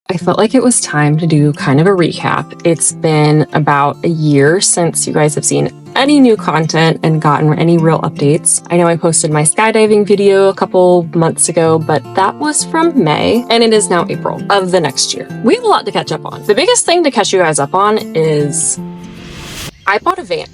I felt like it was time to do kind of a recap. It's been about a year since you guys have seen any new content and gotten any real updates. I know I posted my skydiving video a couple months ago, but that was from May, and it is now April of the next year. We have a lot to catch up on. The biggest thing to catch you guys up on is I bought a van.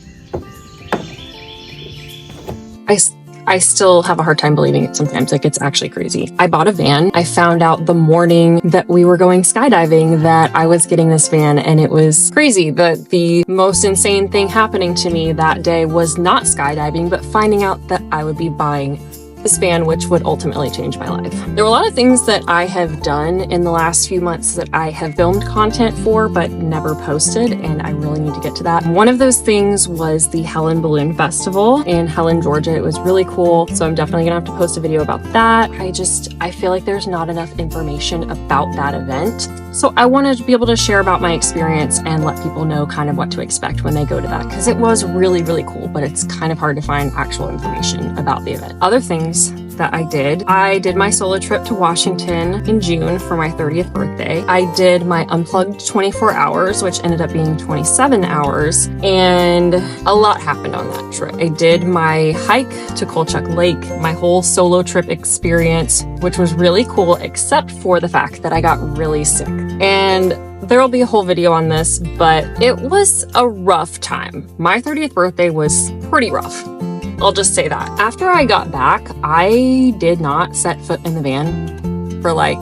I still have a hard time believing it sometimes. Like, it's actually crazy. I bought a van. I found out the morning that we were going skydiving that I was getting this van, and it was crazy. The most insane thing happening to me that day was not skydiving, but finding out that I would be buying this van, which would ultimately change my life. There were a lot of things that I have done in the last few months that I have filmed content for, but never posted, and I really need to get to that. One of those things was the Helen Balloon Festival in Helen, Georgia. It was really cool, so I'm definitely gonna have to post a video about that. I feel like there's not enough information about that event. So I wanted to be able to share about my experience and let people know kind of what to expect when they go to that, because it was really, really cool, but it's kind of hard to find actual information about the event. Other things that I did my solo trip to Washington in June for my 30th birthday. I did my unplugged 24 hours, which ended up being 27 hours, and a lot happened on that trip. I did my hike to Kolchak Lake, my whole solo trip experience, which was really cool, except for the fact that I got really sick. And there will be a whole video on this, but it was a rough time. My 30th birthday was pretty rough. I'll just say that. After I got back, I did not set foot in the van for like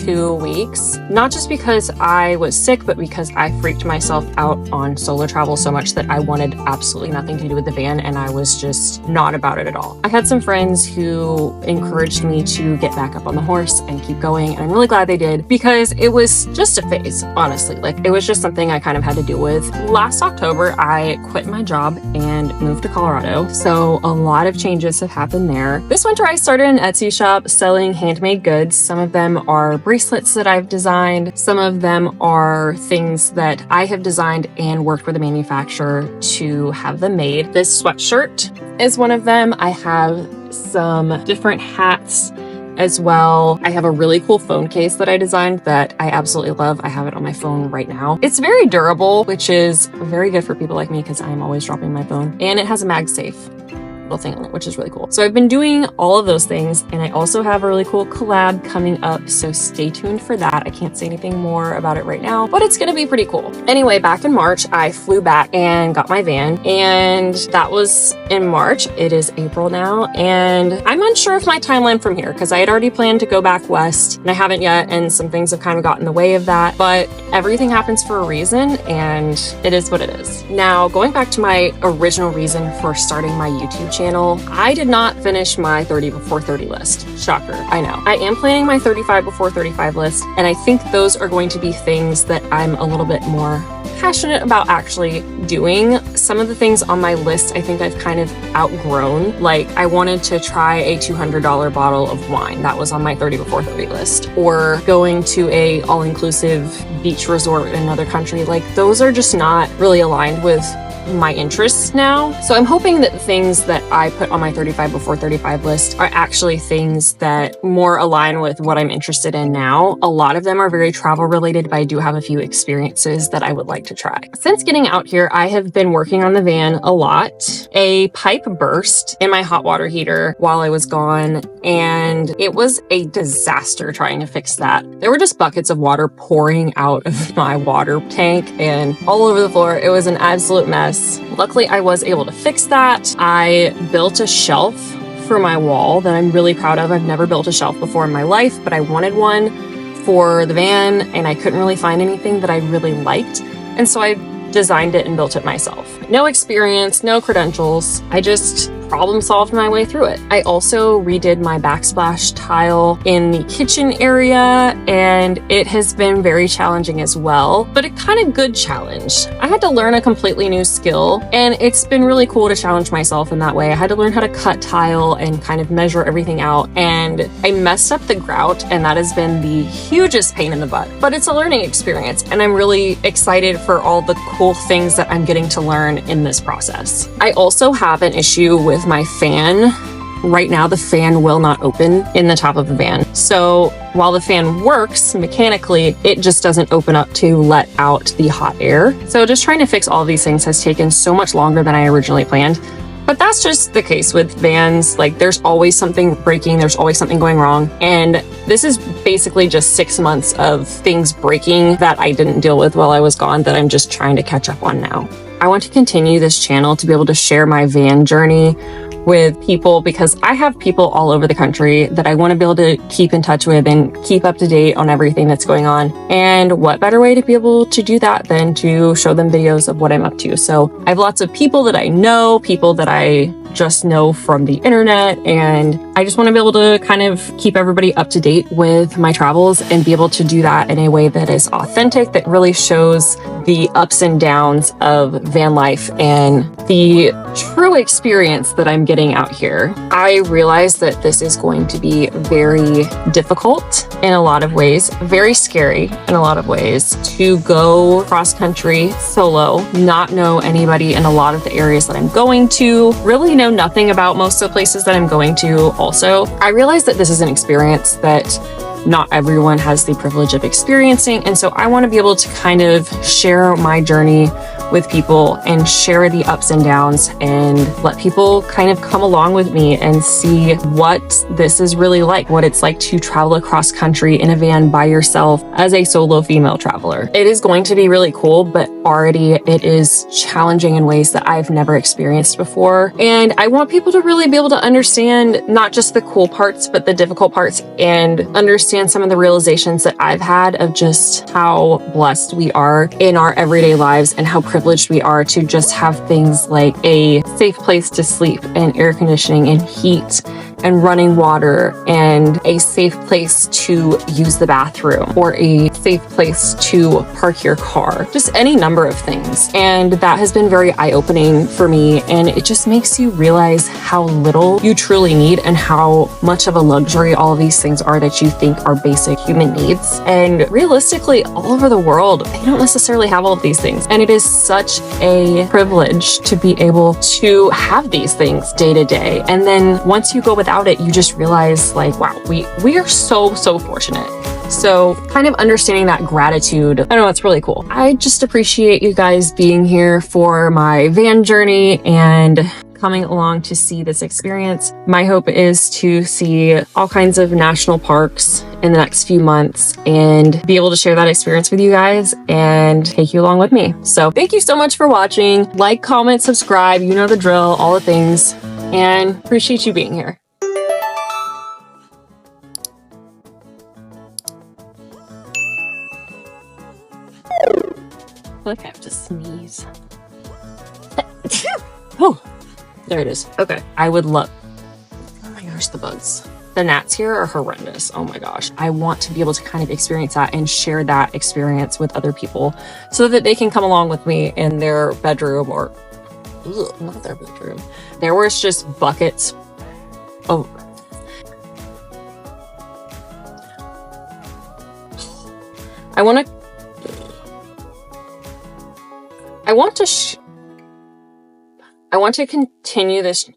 2 weeks. Not just because I was sick, but because I freaked myself out on solo travel so much that I wanted absolutely nothing to do with the van, and I was just not about it at all. I had some friends who encouraged me to get back up on the horse and keep going, and I'm really glad they did, because it was just a phase, honestly. Like, it was just something I kind of had to deal with. Last October, I quit my job and moved to Colorado, so a lot of changes have happened there. This winter, I started an Etsy shop selling handmade goods. Some of them are bracelets that I've designed. Some of them are things that I have designed and worked with a manufacturer to have them made. This sweatshirt is one of them. I have some different hats as well. I have a really cool phone case that I designed that I absolutely love. I have it on my phone right now. It's very durable, which is very good for people like me because I'm always dropping my phone. And it has a MagSafe little thing on it, which is really cool. So I've been doing all of those things, and I also have a really cool collab coming up, so stay tuned for that. I can't say anything more about it right now, but it's gonna be pretty cool. Anyway, back in March, I flew back and got my van, and that was in March. It is April now, and I'm unsure of my timeline from here because I had already planned to go back west, and I haven't yet, and some things have kind of gotten in the way of that, but everything happens for a reason, and it is what it is. Now, going back to my original reason for starting my YouTube channel, I did not finish my 30 before 30 list. Shocker, I know. I am planning my 35 before 35 list, and I think those are going to be things that I'm a little bit more passionate about actually doing. Some of the things on my list I think I've kind of outgrown. Like, I wanted to try a $200 bottle of wine. That was on my 30 before 30 list. Or going to a all-inclusive beach resort in another country. Like, those are just not really aligned with my interests now. So I'm hoping that the things that I put on my 35 before 35 list are actually things that more align with what I'm interested in now. A lot of them are very travel related, but I do have a few experiences that I would like to try. Since getting out here, I have been working on the van a lot. A pipe burst in my hot water heater while I was gone, and it was a disaster trying to fix that. There were just buckets of water pouring out of my water tank and all over the floor. It was an absolute mess. Luckily, I was able to fix that. I built a shelf for my wall that I'm really proud of. I've never built a shelf before in my life, but I wanted one for the van, and I couldn't really find anything that I really liked. And so I designed it and built it myself. No experience, no credentials. I just problem solved my way through it. I also redid my backsplash tile in the kitchen area, and it has been very challenging as well, but a kind of good challenge. I had to learn a completely new skill, and it's been really cool to challenge myself in that way. I had to learn how to cut tile and kind of measure everything out, and I messed up the grout, and that has been the hugest pain in the butt, but it's a learning experience, and I'm really excited for all the cool things that I'm getting to learn in this process. I also have an issue with my fan right now the fan will not open in the top of the van. So while the fan works mechanically, it just doesn't open up to let out the hot air. So just trying to fix all of these things has taken so much longer than I originally planned. But that's just the case with vans. Like, there's always something breaking, there's always something going wrong. And this is basically just 6 months of things breaking that I didn't deal with while I was gone that I'm just trying to catch up on now. I want to continue this channel to be able to share my van journey with people, because I have people all over the country that I want to be able to keep in touch with and keep up to date on everything that's going on. And what better way to be able to do that than to show them videos of what I'm up to? So I have lots of people that I know, people that I just know from the internet, and I just want to be able to kind of keep everybody up to date with my travels and be able to do that in a way that is authentic, that really shows the ups and downs of van life and the true experience that I'm getting out here. I realize that this is going to be very difficult in a lot of ways, very scary in a lot of ways, to go cross country solo, not know anybody in a lot of the areas that I'm going to, really know nothing about most of the places that I'm going to. Also, I realize that this is an experience that not everyone has the privilege of experiencing. And so I want to be able to kind of share my journey with people and share the ups and downs and let people kind of come along with me and see what this is really like, what it's like to travel across country in a van by yourself as a solo female traveler. It is going to be really cool, but already it is challenging in ways that I've never experienced before. And I want people to really be able to understand not just the cool parts, but the difficult parts, and understand some of the realizations that I've had of just how blessed we are in our everyday lives and how privileged we are to just have things like a safe place to sleep and air conditioning and heat and running water and a safe place to use the bathroom or a safe place to park your car, just any number of things. And that has been very eye-opening for me, and it just makes you realize how little you truly need and how much of a luxury all of these things are that you think are basic human needs. And realistically, all over the world, they don't necessarily have all of these things. And it is such a privilege to be able to have these things day to day. And then once you go without it, you just realize, like, wow, we are so fortunate. So kind of understanding that gratitude, I don't know, it's really cool. I just appreciate you guys being here for my van journey and coming along to see this experience. My hope is to see all kinds of national parks in the next few months and be able to share that experience with you guys and take you along with me. So thank you so much for watching. Like, comment, subscribe, you know the drill, all the things, and appreciate you being here. I feel like I have to sneeze. Oh, there it is. Okay. I would love... Oh my gosh, the bugs. The gnats here are horrendous. Oh my gosh. I want to be able to kind of experience that and share that experience with other people so that they can come along with me in their bedroom, or... Ugh, not their bedroom. There was just buckets of... I want to continue this